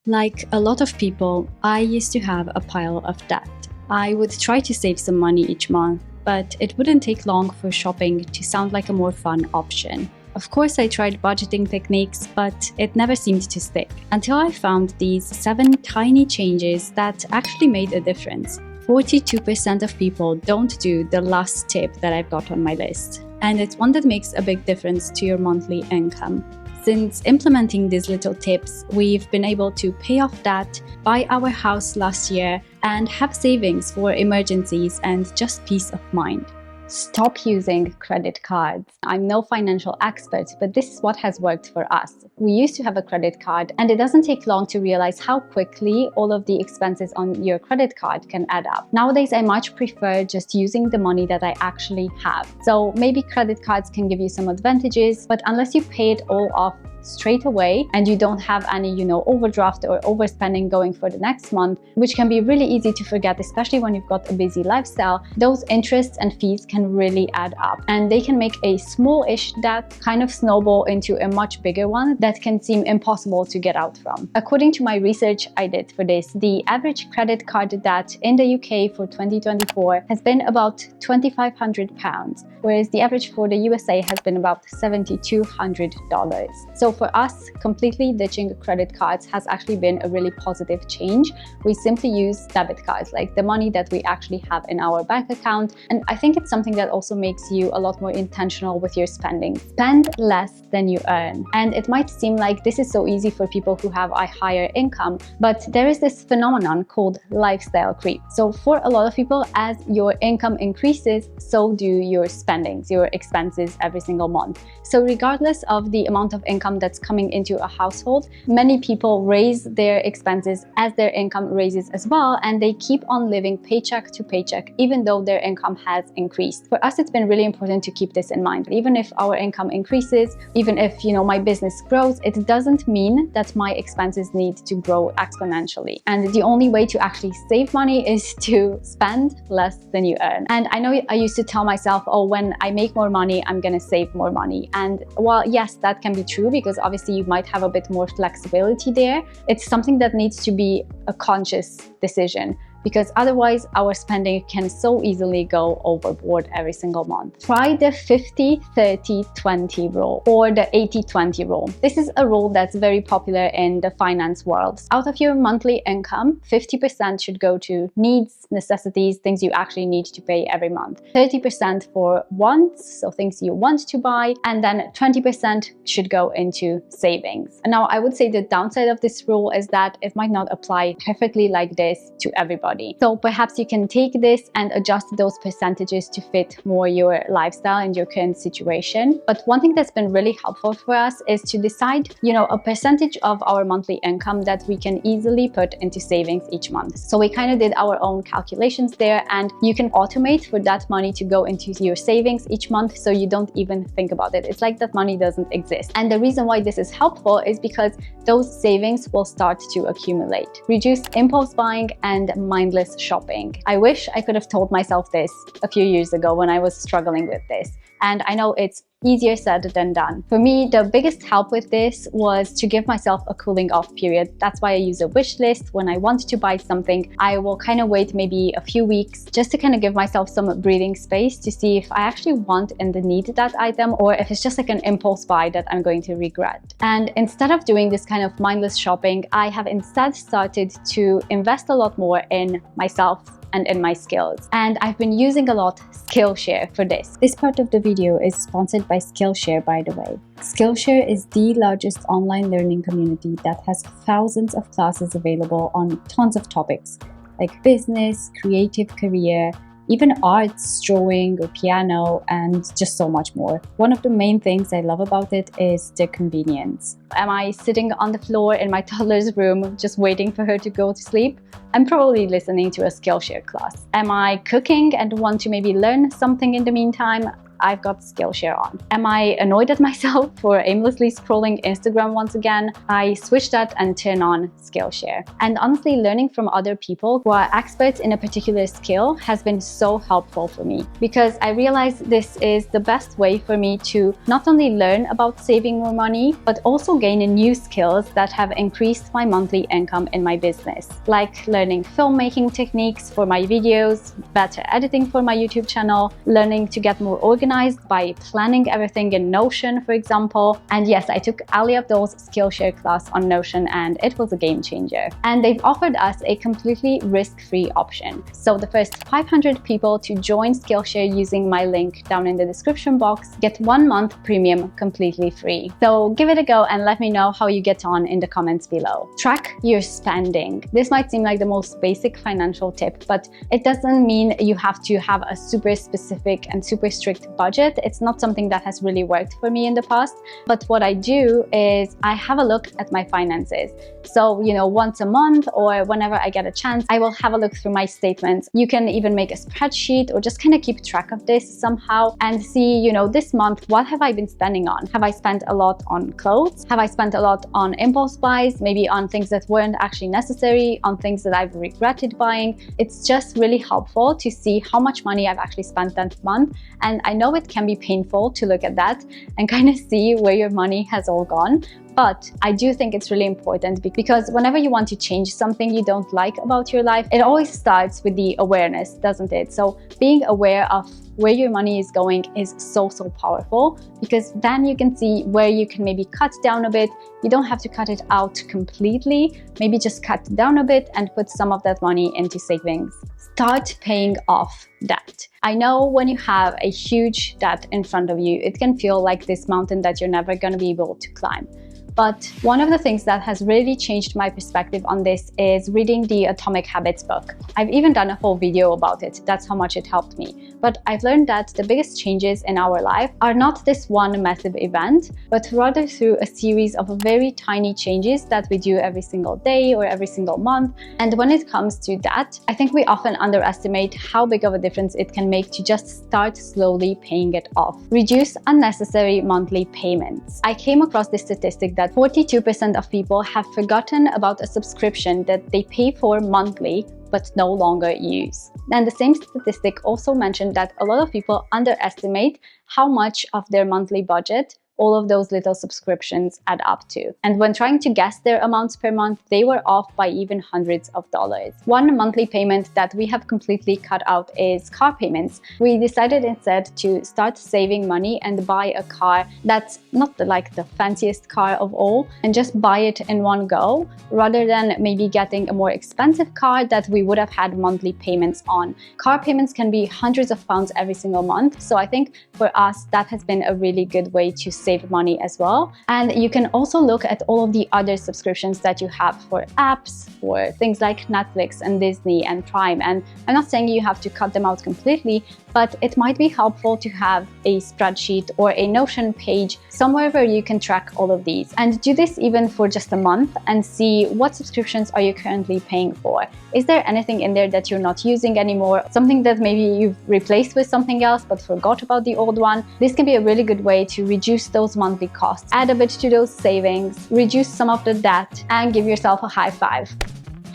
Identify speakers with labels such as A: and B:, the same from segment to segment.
A: Like a lot of people, I used to have a pile of debt. I would try to save some money each month, but it wouldn't take long for shopping to sound like a more fun option. Of course, I tried budgeting techniques, but it never seemed to stick until I found these 7 tiny changes that actually made a difference. 42% of people don't do the last tip that I've got on my list, and it's one that makes a big difference to your monthly income. Since implementing these little tips, we've been able to pay off debt, buy our house last year, and have savings for emergencies and just peace of mind. Stop using credit cards. I'm no financial expert, but this is what has worked for us. We used to have a credit card, and it doesn't take long to realize how quickly all of the expenses on your credit card can add up. Nowadays, I much prefer just using the money that I actually have. So maybe credit cards can give you some advantages, but unless you pay it all off straight away and you don't have any, overdraft or overspending going for the next month, which can be really easy to forget, especially when you've got a busy lifestyle, those interests and fees can really add up, and they can make a small-ish debt kind of snowball into a much bigger one that can seem impossible to get out from. According to my research I did for this, the average credit card debt in the UK for 2024 has been about £2,500, whereas the average for the USA has been about $7,200. So for us, completely ditching credit cards has actually been a really positive change. We simply use debit cards, like the money that we actually have in our bank account. And I think it's something that also makes you a lot more intentional with your spending. Spend less than you earn. And it might seem like this is so easy for people who have a higher income, but there is this phenomenon called lifestyle creep. So for a lot of people, as your income increases, so do your spendings, your expenses every single month. So regardless of the amount of income that's coming into a household, many people raise their expenses as their income raises as well, and they keep on living paycheck to paycheck even though their income has increased. For us, it's been really important to keep this in mind. Even if our income increases, even if my business grows, it doesn't mean that my expenses need to grow exponentially. And the only way to actually save money is to spend less than you earn. And I know I used to tell myself, oh, when I make more money, I'm gonna save more money. And while yes, that can be true, because obviously you might have a bit more flexibility there, it's something that needs to be a conscious decision, because otherwise our spending can so easily go overboard every single month. Try the 50-30-20 rule or the 80-20 rule. This is a rule that's very popular in the finance world. Out of your monthly income, 50% should go to needs, necessities, things you actually need to pay every month. 30% for wants, so things you want to buy, and then 20% should go into savings. And now I would say the downside of this rule is that it might not apply perfectly like this to everybody. So perhaps you can take this and adjust those percentages to fit more your lifestyle and your current situation. But one thing that's been really helpful for us is to decide, a percentage of our monthly income that we can easily put into savings each month. So we kind of did our own calculations there, and you can automate for that money to go into your savings each month, so you don't even think about it. It's like that money doesn't exist. And the reason why this is helpful is because those savings will start to accumulate. Reduce impulse buying and mindless shopping. I wish I could have told myself this a few years ago when I was struggling with this. And I know it's easier said than done. For me, the biggest help with this was to give myself a cooling off period. That's why I use a wish list. When I want to buy something, I will kind of wait maybe a few weeks just to kind of give myself some breathing space to see if I actually want and need that item, or if it's just like an impulse buy that I'm going to regret. And instead of doing this kind of mindless shopping, I have instead started to invest a lot more in myself and in my skills. And I've been using a lot Skillshare for this. This part of the video is sponsored by Skillshare, by the way. Skillshare is the largest online learning community that has thousands of classes available on tons of topics like business, creative career, even arts, drawing or piano, and just so much more. One of the main things I love about it is the convenience. Am I sitting on the floor in my toddler's room just waiting for her to go to sleep? I'm probably listening to a Skillshare class. Am I cooking and want to maybe learn something in the meantime? I've got Skillshare on. Am I annoyed at myself for aimlessly scrolling Instagram once again? I switch that and turn on Skillshare. And honestly, learning from other people who are experts in a particular skill has been so helpful for me, because I realized this is the best way for me to not only learn about saving more money, but also gain new skills that have increased my monthly income in my business, like learning filmmaking techniques for my videos, better editing for my YouTube channel, learning to get more organized by planning everything in Notion, for example. And yes, I took Ali Abdul's Skillshare class on Notion and it was a game changer. And they've offered us a completely risk-free option. So the first 500 people to join Skillshare using my link down in the description box get 1 month premium completely free. So give it a go and let me know how you get on in the comments below. Track your spending. This might seem like the most basic financial tip, but it doesn't mean you have to have a super specific and super strict budget. It's not something that has really worked for me in the past. But what I do is I have a look at my finances. So, once a month or whenever I get a chance, I will have a look through my statements. You can even make a spreadsheet or just kind of keep track of this somehow and see, this month, what have I been spending on? Have I spent a lot on clothes? Have I spent a lot on impulse buys? Maybe on things that weren't actually necessary, on things that I've regretted buying? It's just really helpful to see how much money I've actually spent that month. And I know it can be painful to look at that and kind of see where your money has all gone. But I do think it's really important because whenever you want to change something you don't like about your life, it always starts with the awareness, doesn't it? So being aware of where your money is going is so powerful, because then you can see where you can maybe cut down a bit. You don't have to cut it out completely, maybe just cut down a bit and put some of that money into savings. Start paying off debt. I know when you have a huge debt in front of you, it can feel like this mountain that you're never going to be able to climb. But one of the things that has really changed my perspective on this is reading the Atomic Habits book. I've even done a whole video about it. That's how much it helped me. But I've learned that the biggest changes in our life are not this one massive event, but rather through a series of very tiny changes that we do every single day or every single month. And when it comes to that, I think we often underestimate how big of a difference it can make to just start slowly paying it off. Reduce unnecessary monthly payments. I came across this statistic that 42% of people have forgotten about a subscription that they pay for monthly but no longer use. And the same statistic also mentioned that a lot of people underestimate how much of their monthly budget all of those little subscriptions add up to. And when trying to guess their amounts per month, they were off by even hundreds of dollars. One monthly payment that we have completely cut out is car payments. We decided instead to start saving money and buy a car that's not like the fanciest car of all, and just buy it in one go, rather than maybe getting a more expensive car that we would have had monthly payments on. Car payments can be hundreds of pounds every single month. So I think for us, that has been a really good way to save money as well. And you can also look at all of the other subscriptions that you have for apps, for things like Netflix and Disney and Prime. And I'm not saying you have to cut them out completely, but it might be helpful to have a spreadsheet or a Notion page somewhere where you can track all of these. And do this even for just a month and see what subscriptions are you currently paying for. Is there anything in there that you're not using anymore? Something that maybe you've replaced with something else but forgot about the old one? This can be a really good way to reduce those monthly costs, add a bit to those savings, reduce some of the debt, and give yourself a high five.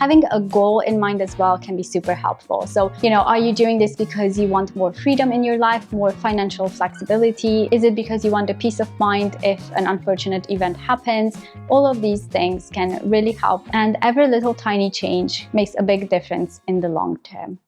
A: Having a goal in mind as well can be super helpful. So, are you doing this because you want more freedom in your life, more financial flexibility? Is it because you want a peace of mind if an unfortunate event happens? All of these things can really help, and every little tiny change makes a big difference in the long term.